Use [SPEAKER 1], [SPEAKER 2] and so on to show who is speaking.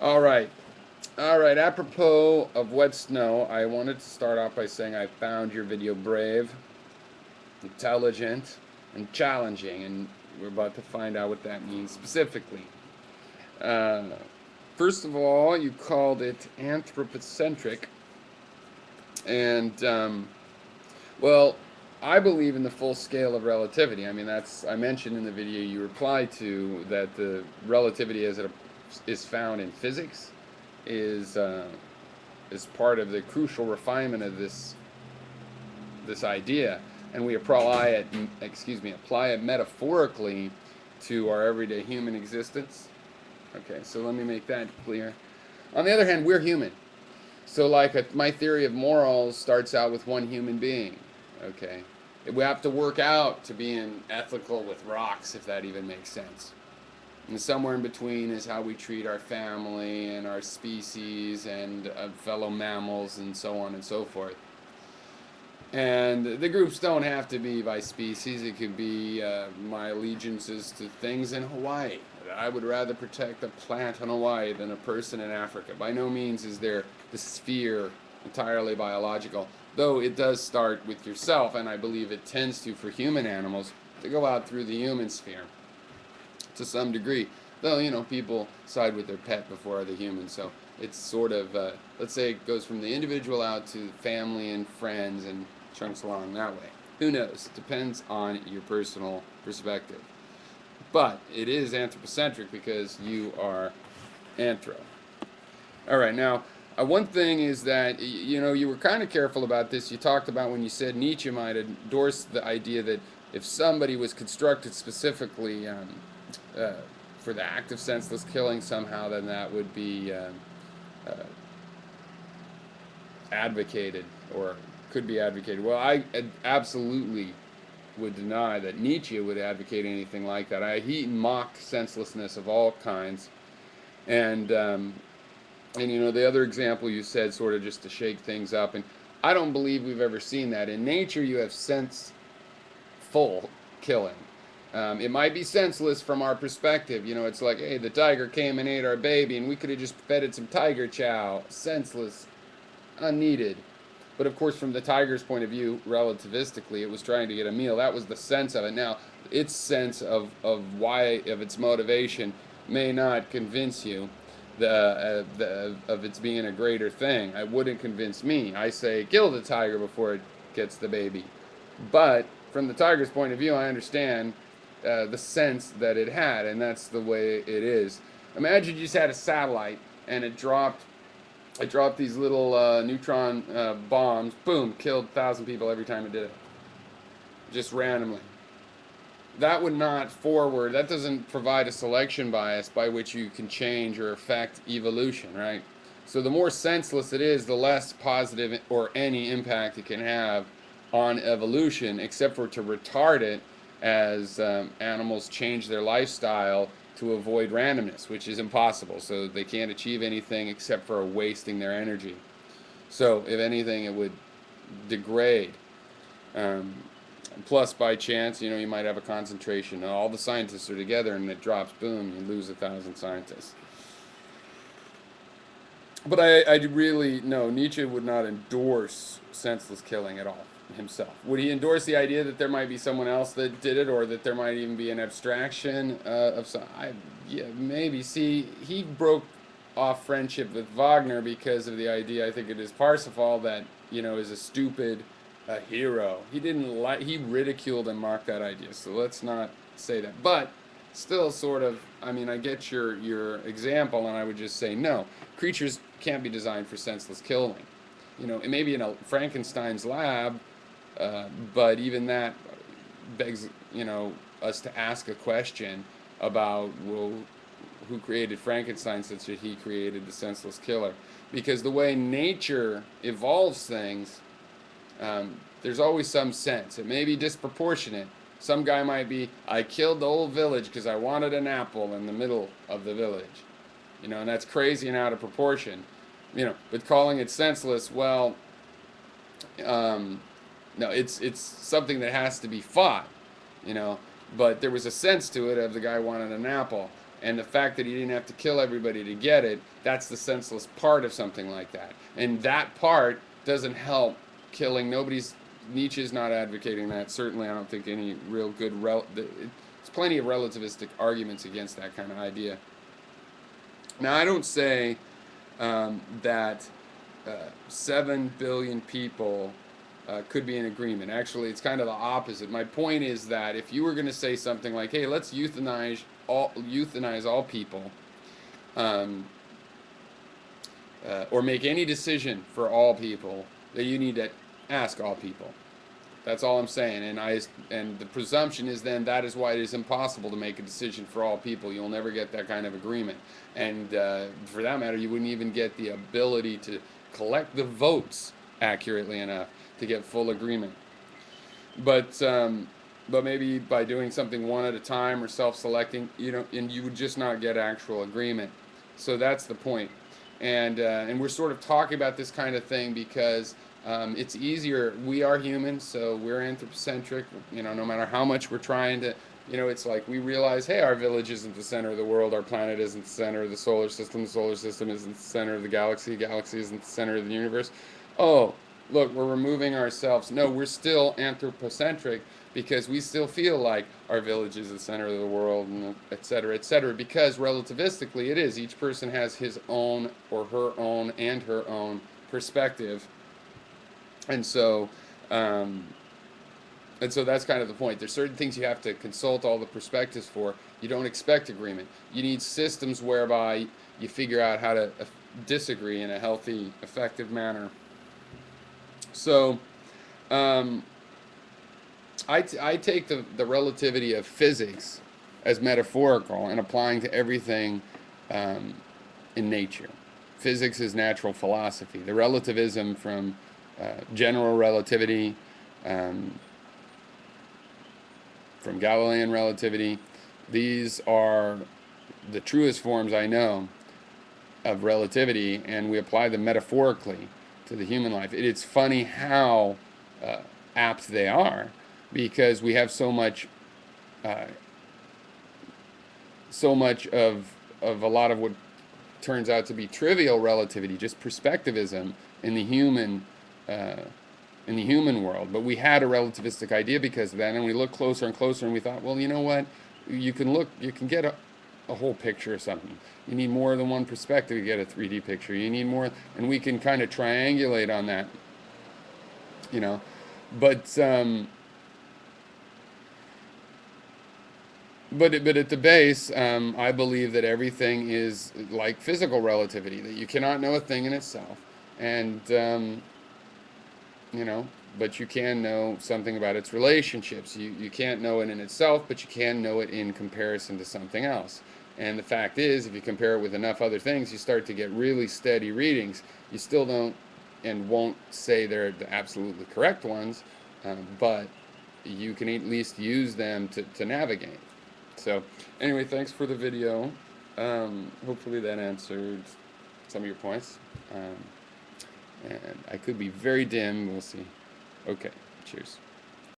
[SPEAKER 1] All right. All right. Apropos of wet snow, I wanted to start off by saying I found your video brave, intelligent, and challenging, and we're about to find out what that means specifically. Uh, First of all, you called it anthropocentric, and well, I believe in the full scale of relativity. I mean, that's I mentioned in the video you replied to that the relativity as it is found in physics is part of the crucial refinement of this idea, and we apply it metaphorically to our everyday human existence. Okay, so let me make that clear. On the other hand, we're human. So, like, my theory of morals starts out with one human being. Okay, we have to work out to being ethical with rocks, if that even makes sense. And somewhere in between is how we treat our family and our species and fellow mammals and so on and so forth. And the groups don't have to be by species. It could be my allegiances to things in Hawaii. I would rather protect a plant in Hawaii than a person in Africa. By no means is there the sphere entirely biological, though it does start with yourself, and I believe it tends to for human animals to go out through the human sphere to some degree. Though, people side with their pet before the human, so it's sort of, let's say it goes from the individual out to family and friends and chunks along that way. Who knows? It depends on your personal perspective. But it is anthropocentric because you are anthro. All right, now, one thing is that, you were kind of careful about this. You talked about when you said Nietzsche might endorse the idea that if somebody was constructed specifically uh, for the act of senseless killing somehow, then that would be uh, advocated or could be advocated. Well, I absolutely would deny that Nietzsche would advocate anything like that. He mocked senselessness of all kinds, and the other example you said, sort of just to shake things up, and I don't believe we've ever seen that in nature. You have senseful killing. It might be senseless from our perspective. It's like, hey, the tiger came and ate our baby, and we could have just fed it some tiger chow. Senseless, unneeded. But of course, from the tiger's point of view, relativistically, it was trying to get a meal. That was the sense of it. Now, its sense of its motivation may not convince you of its being a greater thing. It wouldn't convince me. I say, kill the tiger before it gets the baby. But from the tiger's point of view, I understand the sense that it had, and that's the way it is. Imagine you just had a satellite and it dropped these little neutron bombs. Boom, killed 1,000 people every time it did it, just randomly. That would not forward. That doesn't provide a selection bias by which you can change or affect evolution, right? So the more senseless it is, the less positive or any impact it can have on evolution, except for to retard it as animals change their lifestyle to avoid randomness, which is impossible. So they can't achieve anything except for wasting their energy. So if anything, it would degrade. Um, Plus, by chance, you might have a concentration. All the scientists are together, and it drops. Boom, you lose 1,000 scientists. But I really no. Nietzsche would not endorse senseless killing at all himself. Would he endorse the idea that there might be someone else that did it, or that there might even be an abstraction of some? Yeah, maybe. See, he broke off friendship with Wagner because of the idea. I think it is Parsifal that is a stupid hero. He didn't like. He ridiculed and mocked that idea. So let's not say that. But still, sort of. I mean, I get your example, and I would just say no. Creatures can't be designed for senseless killing. It may be in a Frankenstein's lab, but even that begs us to ask a question about, well, who created Frankenstein such that he created the senseless killer? Because the way nature evolves things, there's always some sense. It may be disproportionate. Some guy might be, I killed the whole village because I wanted an apple in the middle of the village. And that's crazy and out of proportion. But calling it senseless, well, no, it's something that has to be fought. you know. But there was a sense to it of the guy wanted an apple. And the fact that he didn't have to kill everybody to get it, that's the senseless part of something like that. And that part doesn't help killing. Nietzsche's not advocating that. Certainly, I don't think any real good, there's plenty of relativistic arguments against that kind of idea. Now, I don't say that 7 billion people could be in agreement. Actually, it's kind of the opposite. My point is that if you were going to say something like, hey, let's euthanize all people, um, or make any decision for all people, that you need to ask all people. That's all I'm saying. And the presumption is then that is why it is impossible to make a decision for all people. You'll never get that kind of agreement. And for that matter, you wouldn't even get the ability to collect the votes accurately enough to get full agreement. But maybe by doing something one at a time or self-selecting, and you would just not get actual agreement. So that's the point. And we're sort of talking about this kind of thing because it's easier. We are humans, so we're anthropocentric. No matter how much we're trying to, it's like we realize, hey, our village isn't the center of the world. Our planet isn't the center of the solar system. The solar system isn't the center of the galaxy. The galaxy isn't the center of the universe. Oh, look, we're removing ourselves. No, we're still anthropocentric because we still feel like our village is the center of the world, and et cetera, because relativistically it is. Each person has his own or her own perspective. And so that's kind of the point. There's certain things you have to consult all the perspectives for. You don't expect agreement. You need systems whereby you figure out how to disagree in a healthy, effective manner. So I take the relativity of physics as metaphorical and applying to everything in nature. Physics is natural philosophy. The relativism from general relativity, from Galilean relativity, these are the truest forms I know of relativity, and we apply them metaphorically to the human life. It's funny how apt they are, because we have so much of a lot of what turns out to be trivial relativity, just perspectivism in the human world. But we had a relativistic idea because of that, and we looked closer and closer, and we thought, well, you know what? You can get a whole picture of something. You need more than one perspective to get a 3D picture. You need more, and we can kind of triangulate on that, But at the base, I believe that everything is like physical relativity, that you cannot know a thing in itself, and but you can know something about its relationships. You can't know it in itself, but you can know it in comparison to something else. And the fact is, if you compare it with enough other things, you start to get really steady readings. You still don't and won't say they're the absolutely correct ones, but you can at least use them to navigate. So anyway, thanks for the video. Hopefully that answered some of your points. And I could be very dim. We'll see. Okay, cheers.